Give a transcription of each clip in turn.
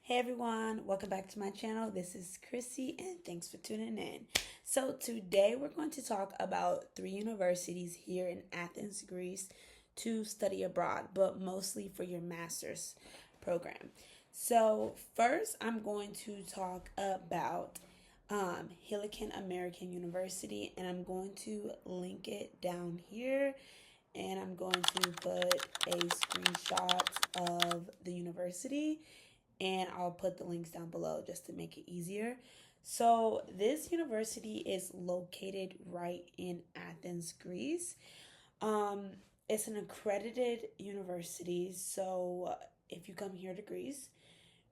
Hey everyone, welcome back to my channel. This is Chrissy and thanks for tuning in. So today we're going to talk about three universities here in Athens, Greece to study abroad, but mostly for your master's program. So first I'm going to talk about Hellenic American University, and I'm going to link it down here, and I'm going to put a screenshot of the university, and I'll put the links down below just to make it easier. So, this university is located right in Athens, Greece. Um, it's an accredited university, so if you come here to Greece,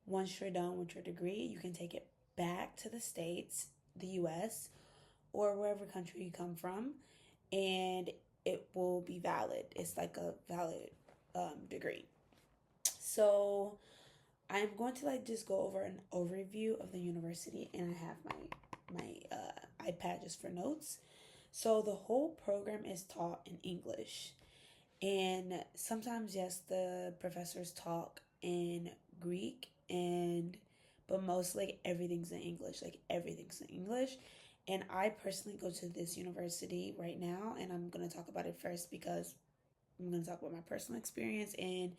once you're done with your degree, you can take it back to the States, the US, or wherever country you come from, and it will be valid. It's like a valid degree. So, I'm going to just go over an overview of the university, and I have my iPad just for notes. So the whole program is taught in English, and sometimes yes, the professors talk in Greek, and but mostly everything's in English. Like everything's in English. And I personally go to this university right now, and I'm gonna talk about it first because I'm gonna talk about my personal experience and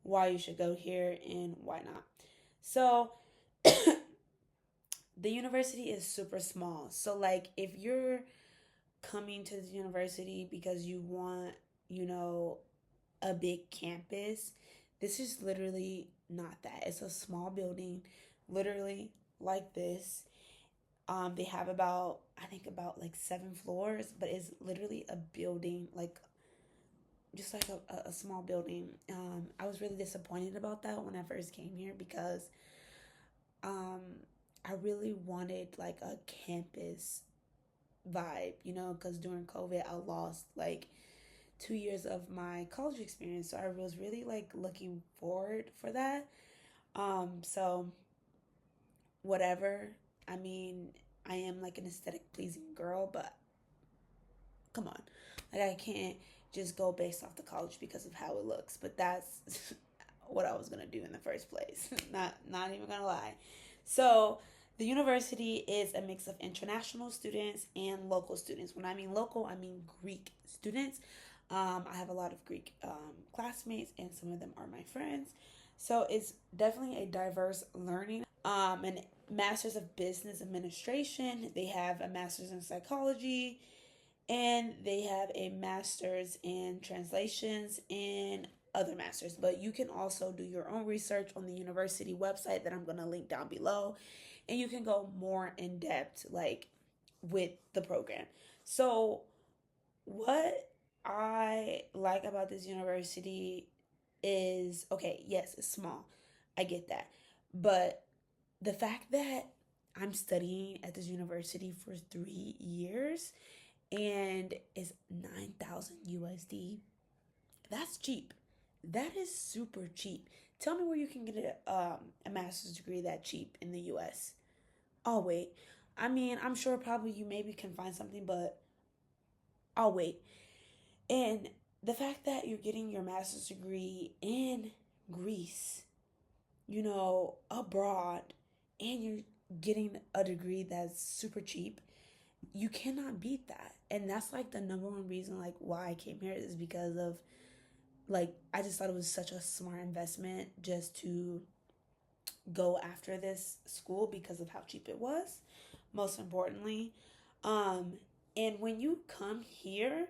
why you should go here and why not. So, the university is super small. So, like, if you're coming to the university because you want, you know, a big campus, this is literally not that. It's a small building, literally like this. They have about, I think, about like 7 floors, but it's literally a building, like just like a small building. I was really disappointed about that when I first came here because um, I really wanted like a campus vibe, because during COVID, I lost like 2 years of my college experience. So I was really like looking forward for that. So whatever. I mean, I am like an aesthetic pleasing girl, but come on. Like I can't just go based off the college because of how it looks. But that's what I was gonna do in the first place. Not even gonna lie. So the university is a mix of international students and local students. When I mean local, I mean Greek students. I have a lot of Greek classmates, and some of them are my friends. So it's definitely a diverse learning. An master's of business administration. They have a master's in psychology, and they have a master's in translations and other masters. But you can also do your own research on the university website that I'm going to link down below, and you can go more in depth like with the program. So what I like about this university is, okay, yes, it's small, I get that, but the fact that I'm studying at this university for 3 years and it's 9,000 USD. That's cheap. That is super cheap. Tell me where you can get a master's degree that cheap in the US. I'll wait. I mean, I'm sure probably you maybe can find something, but I'll wait. And the fact that you're getting your master's degree in Greece, abroad, and you're getting a degree that's super cheap, you cannot beat that. And that's like the number one reason like why I came here is because of like I just thought it was such a smart investment just to go after this school because of how cheap it was, most importantly. um and when you come here,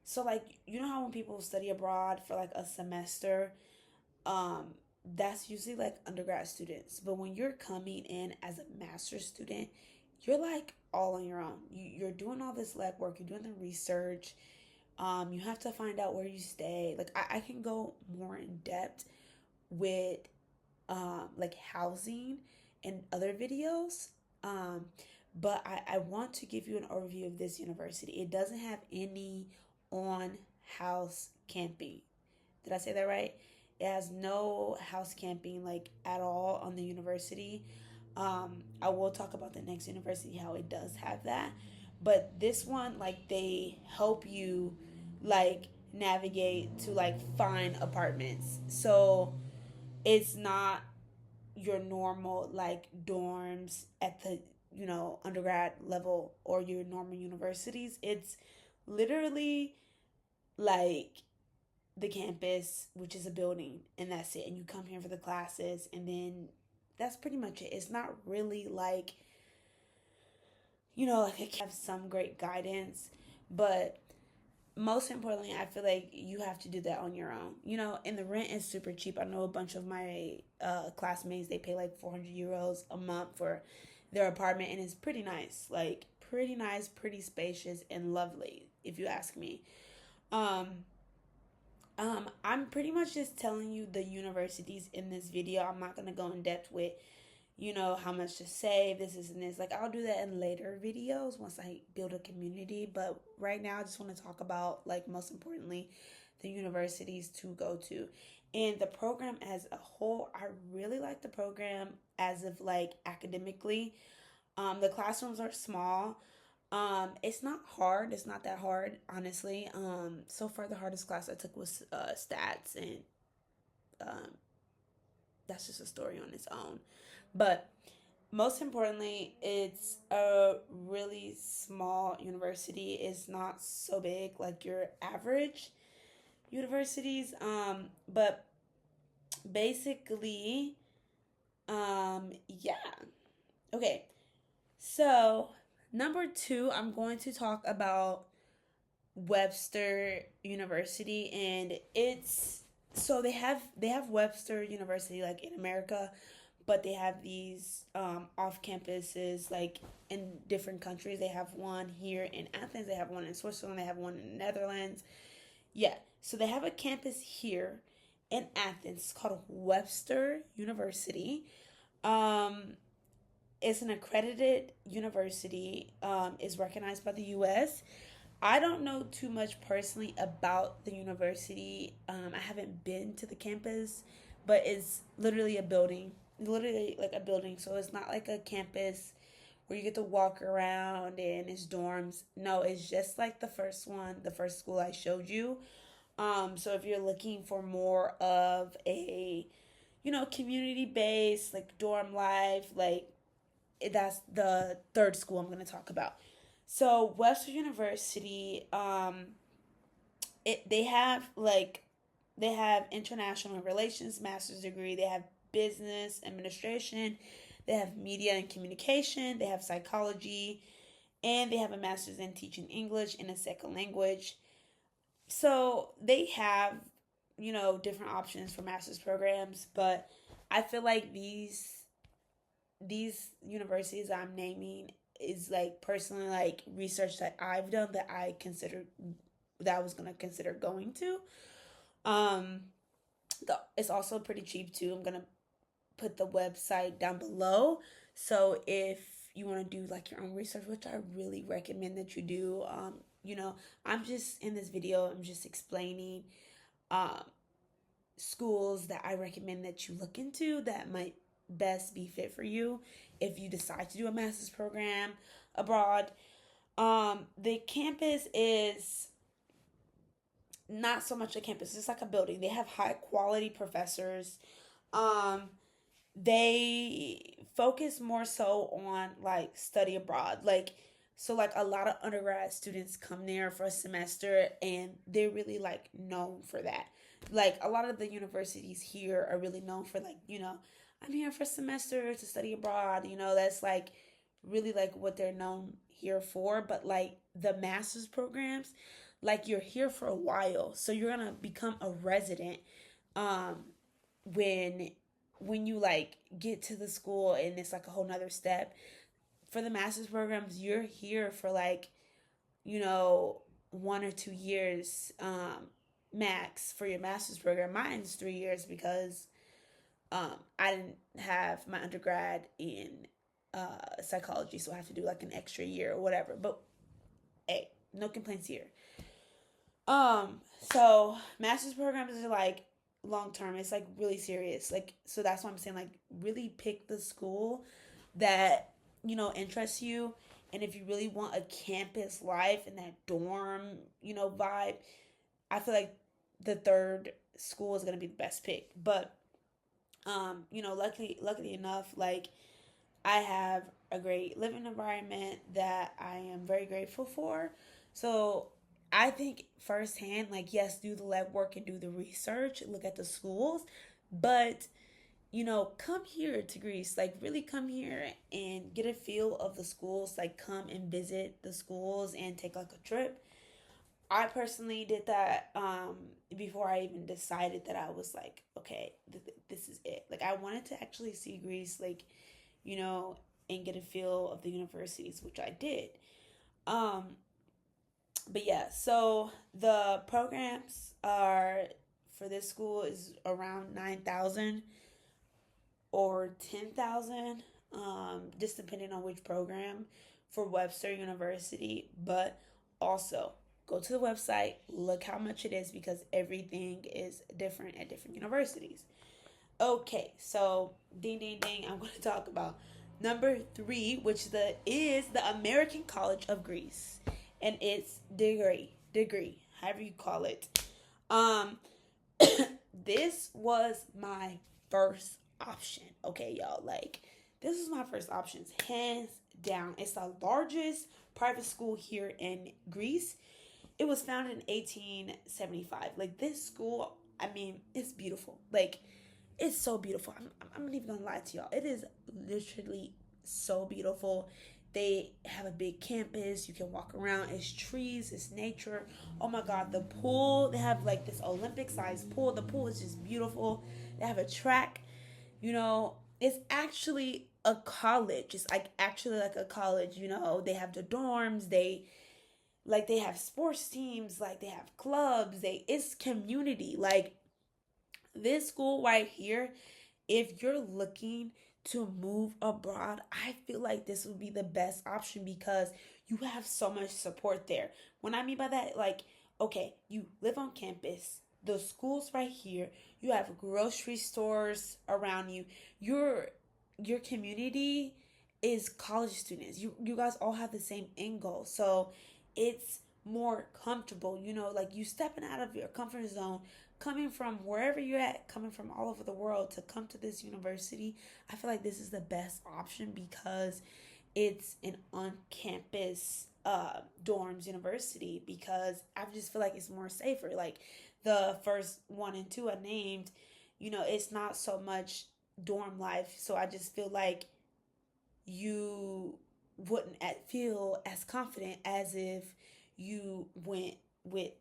so like you know how when people study abroad for like a semester, um that's usually like undergrad students, but when you're coming in as a master's student, you're like all on your own. You're doing all this legwork, you're doing the research. You have to find out where you stay. Like I can go more in depth with like housing and other videos. um but I want to give you an overview of this university. It doesn't have any on house camping. Did I say that right? It has no house camping like at all on the university. I will talk about the next university how it does have that, but this one like they help you like navigate to like find apartments. So it's not your normal like dorms at the, undergrad level or your normal universities. It's literally like the campus, which is a building, and that's it. And you come here for the classes, and then that's pretty much it. It's not really like, like it can have some great guidance, but most importantly, I feel like you have to do that on your own. And the rent is super cheap. I know a bunch of my classmates, they pay like 400 euros a month for their apartment, and it's pretty nice. Like, pretty nice, pretty spacious, and lovely, if you ask me. Um, I'm pretty much just telling you the universities in this video. I'm not going to go in depth with, how much to save, this is and this. Like, I'll do that in later videos once I build a community. But right now, I just want to talk about, like, most importantly, the universities to go to. And the program as a whole, I really like the program as of, like, academically. The classrooms are small. It's not hard. It's not that hard, honestly. So far, the hardest class I took was stats, and um, that's just a story on its own. But most importantly, it's a really small university. It's not so big like your average universities. But basically, yeah. Okay. So, number two, I'm going to talk about Webster University, and it's so they have Webster University like in America, but they have these off campuses like in different countries. They have one here in Athens, they have one in Switzerland, they have one in the Netherlands. Yeah, so they have a campus here in Athens. It's called Webster University. Um, it's an accredited university. Is recognized by the U.S. I don't know too much personally about the university. I haven't been to the campus, but it's literally a building, literally like a building. So it's not like a campus where you get to walk around and it's dorms. No, it's just like the first one, the first school I showed you. So if you're looking for more of a, community based, like dorm life, like that's the third school I'm going to talk about. So Webster University, they have international relations master's degree. They have business administration. They have media and communication. They have psychology, and they have a master's in teaching English in a second language. So they have, different options for master's programs, but I feel like these universities I'm naming is like personally like research that I've done that I was gonna consider going to. Um, it's also pretty cheap too. I'm gonna put the website down below. So if you want to do like your own research, which I really recommend that you do, I'm just in this video. I'm just explaining um schools that I recommend that you look into that might best be fit for you if you decide to do a master's program abroad. The campus is not so much a campus, it's like a building. They have high quality professors. Um, they focus more so on like study abroad. Like a lot of undergrad students come there for a semester and they're really like known for that. Like a lot of the universities here are really known for like, I'm here for a semester to study abroad. That's like really like what they're known here for. But like the master's programs, like you're here for a while. So you're gonna become a resident um when you like get to the school, and it's like a whole nother step. For the master's programs, you're here for like, 1 or 2 years max for your master's program. Mine's 3 years because I didn't have my undergrad in psychology, so I have to do like an extra year or whatever. But hey, no complaints here. So master's programs are like long term. It's like really serious. Like, so that's why I'm saying like really pick the school that interests you. And if you really want a campus life and that dorm, vibe, I feel like the third school is gonna be the best pick. But Luckily enough, like I have a great living environment that I am very grateful for. So I think firsthand, like, yes, do the legwork and do the research, look at the schools, but come here to Greece, like, really come here and get a feel of the schools, like, come and visit the schools and take like a trip. I personally did that before I even decided that I was like, okay, this is it. Like, I wanted to actually see Greece, like, you know, and get a feel of the universities, which I did. Um, but yeah, so the programs are for this school is around 9,000 or 10,000, just depending on which program for Webster University. But also, go to the website, look how much it is because everything is different at different universities. Okay, so ding ding ding, I'm going to talk about number three, which is the American College of Greece, and it's degree, however you call it. Um, this was my first option. Okay, y'all, like this is my first options, hands down. It's the largest private school here in Greece. It was founded in 1875. Like this school, I mean, it's beautiful. Like it's so beautiful. I'm not even gonna lie to y'all. It is literally so beautiful. They have a big campus. You can walk around. It's trees. It's nature. Oh my God, the pool. They have like this Olympic-sized pool. The pool is just beautiful. They have a track. It's actually a college. It's like actually like a college. They have the dorms. They have sports teams. Like they have clubs. It's community. Like this school right here, if you're looking to move abroad, I feel like this would be the best option because you have so much support there. What I mean by that, like, okay, you live on campus, the school's right here, you have grocery stores around you, your community is college students. You guys all have the same end goal. So it's more comfortable, like you stepping out of your comfort zone, coming from wherever you're at, coming from all over the world to come to this university. I feel like this is the best option because it's an on-campus dorms university, because I just feel like it's more safer. Like the first one and two I named, it's not so much dorm life. So I just feel like you wouldn't feel as confident as if you went with,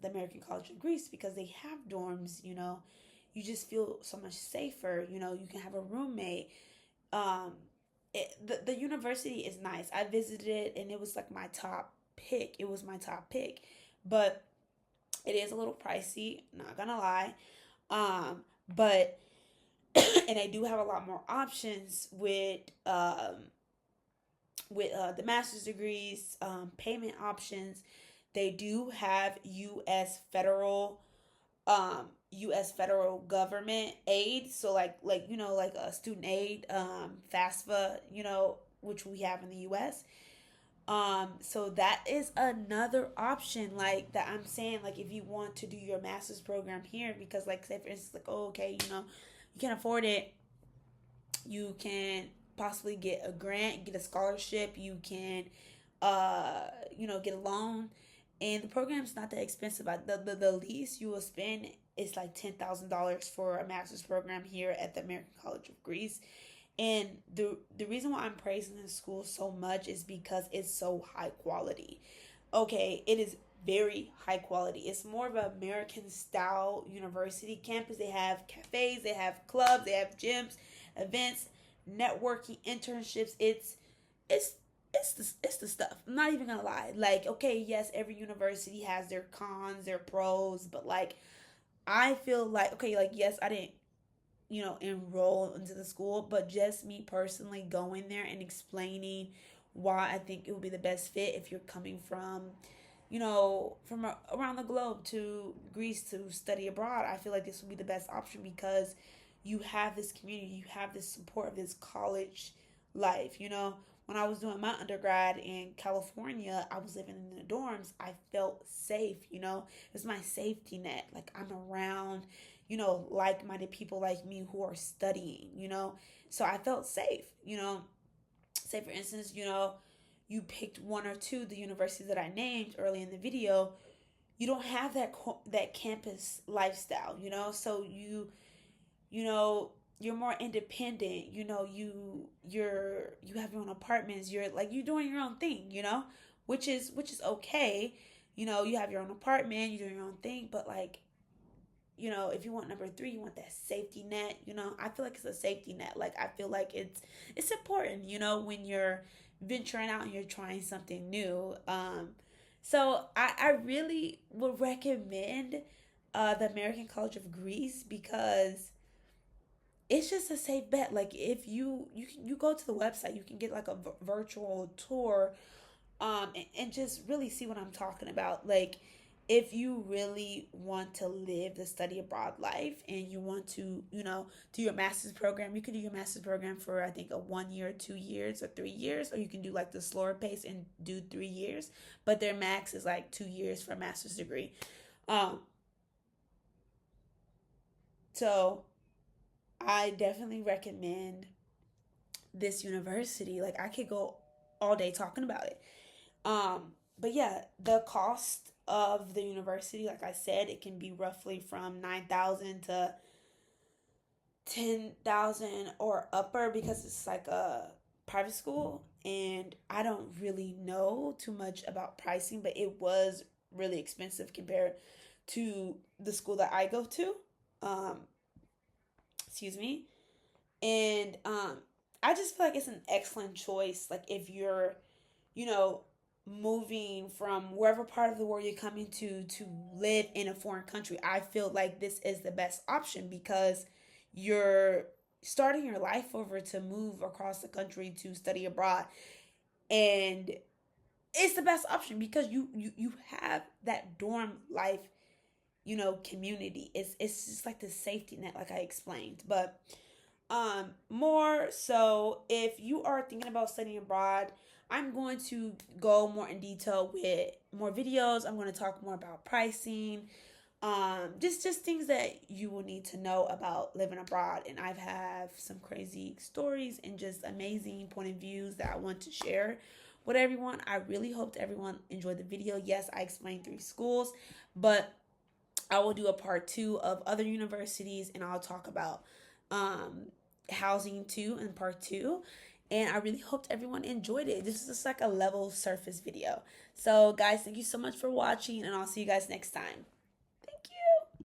the American College of Greece, because they have dorms. You just feel so much safer. You can have a roommate. Um, the university is nice. I visited it and it was like my top pick. It was my top pick, but it is a little pricey. Not gonna lie. But and they do have a lot more options with the master's degrees, payment options. They do have U.S. federal government aid. So like a student aid, FAFSA, which we have in the U.S. So that is another option, like that I'm saying, like if you want to do your master's program here, because like say for instance, like, oh, okay, you can't afford it, you can possibly get a grant, get a scholarship, you can get a loan, and the program's not that expensive. The least you will spend is like $10,000 for a master's program here at the American College of Greece. And the reason why I'm praising this school so much is because it's so high quality. Okay, it is very high quality. It's more of an American style university campus. They have cafes, they have clubs, they have gyms, events, networking, internships. It's the stuff. I'm not even gonna lie. Like, okay, yes, every university has their cons, their pros, but like I feel like, okay, like yes, I didn't enroll into the school, but just me personally going there and explaining why I think it would be the best fit if you're coming from around the globe to Greece to study abroad. I feel like this would be the best option because you have this community, you have this support of this college life. When I was doing my undergrad in California, I was living in the dorms. I felt safe. It was my safety net. Like I'm around, like-minded people like me who are studying, so I felt safe. Say for instance, you picked one or two the universities that I named early in the video. You don't have that campus lifestyle, so you know you're more independent. You have your own apartments. You're like you doing your own thing, which is okay. You have your own apartment, you're doing your own thing, but like, if you want number three, you want that safety net. I feel like it's a safety net. Like I feel like it's important, when you're venturing out and you're trying something new. So I really would recommend the American College of Greece because it's just a safe bet. Like if you go to the website, you can get like a virtual tour, and just really see what I'm talking about. Like if you really want to live the study abroad life and you want to, do your master's program, you can do your master's program for I think a 1 year, 2 years, or 3 years, or you can do like the slower pace and do 3 years. But their max is like 2 years for a master's degree. Um, so I definitely recommend this university. Like I could go all day talking about it. But yeah, the cost of the university, like I said, it can be roughly from 9,000 to 10,000 or upper because it's like a private school, and I don't really know too much about pricing, but it was really expensive compared to the school that I go to. Um, excuse me. And I just feel like it's an excellent choice. Like if you're, you know, moving from wherever part of the world you're coming to live in a foreign country, I feel like this is the best option because you're starting your life over to move across the country to study abroad, and it's the best option because you have that dorm life, community. It's just like the safety net, like I explained. But more so, if you are thinking about studying abroad, I'm going to go more in detail with more videos. I'm going to talk more about pricing, just things that you will need to know about living abroad. And I've have some crazy stories and just amazing point of views that I want to share with everyone. I really hope everyone enjoyed the video. Yes, I explained 3 schools, but I will do a part 2 of other universities, and I'll talk about housing too in part 2. And I really hoped everyone enjoyed it. This is just like a level surface video. So guys, thank you so much for watching, and I'll see you guys next time.